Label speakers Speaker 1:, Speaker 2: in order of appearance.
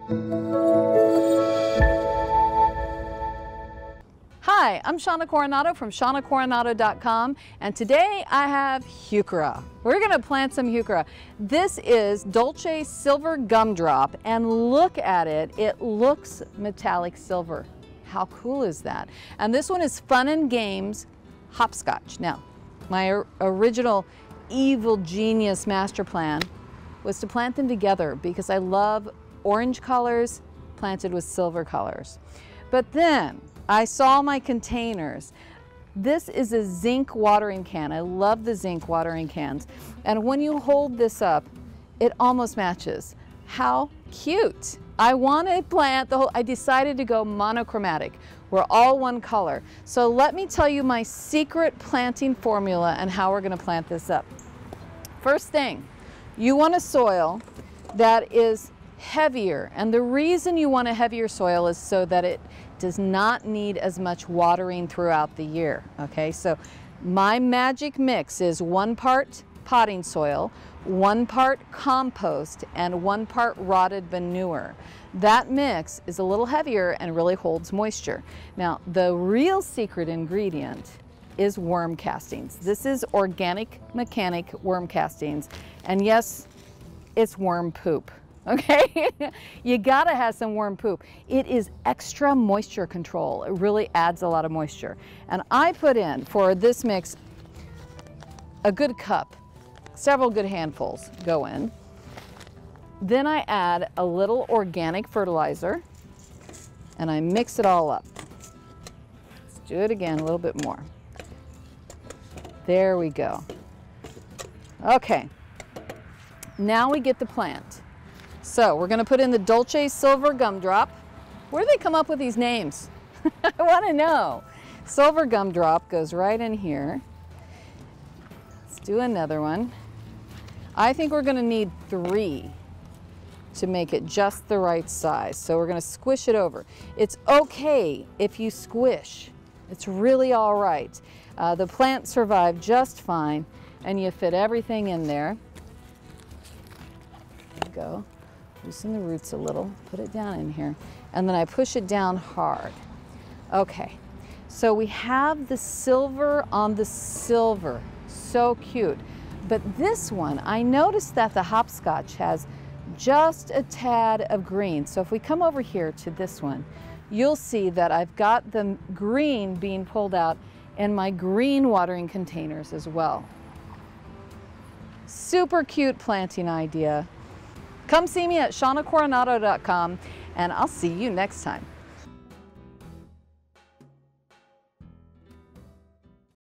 Speaker 1: Hi, I'm Shawna Coronado from ShawnaCoronado.com, and today I have Heuchera. We're going to plant some Heuchera. This is Dolce Silver Gumdrop, and look at it. It looks metallic silver. How cool is that? And this one is Fun and Games Hopscotch. Now, my original evil genius master plan was to plant them together because I love orange colors planted with silver colors. But then I saw my containers. This is a zinc watering can. I love the zinc watering cans. And when you hold this up, it almost matches. How cute. I want to plant the whole, I decided to go monochromatic. We're all one color. So let me tell you my secret planting formula and how we're going to plant this up. First thing, you want a soil that is heavier. And the reason you want a heavier soil is so that it does not need as much watering throughout the year. Okay, so my magic mix is 1 part potting soil, 1 part compost, and 1 part rotted manure. That mix is a little heavier and really holds moisture. Now, the real secret ingredient is worm castings. This is organic mechanic worm castings, and yes, it's worm poop. Okay, you gotta have some worm poop. It is extra moisture control. It really adds a lot of moisture. And I put in, for this mix, a good cup, several good handfuls go in. Then I add a little organic fertilizer and I mix it all up. Let's do it again, a little bit more. There we go. Okay, now we get the plant. So we're going to put in the Dolce Silver Gumdrop. Where do they come up with these names? I want to know. Silver Gumdrop goes right in here. Let's do another one. I think we're going to need 3 to make it just the right size. So we're going to squish it over. It's okay if you squish. It's really all right. The plant survived just fine, and you fit everything in there. There you go. Loosen the roots a little, put it down in here, and then I push it down hard. Okay, so we have the silver on the silver. So cute. But this one, I noticed that the hopscotch has just a tad of green. So if we come over here to this one, you'll see that I've got the green being pulled out in my green watering containers as well. Super cute planting idea. Come see me at ShawnaCoronado.com, and I'll see you next time.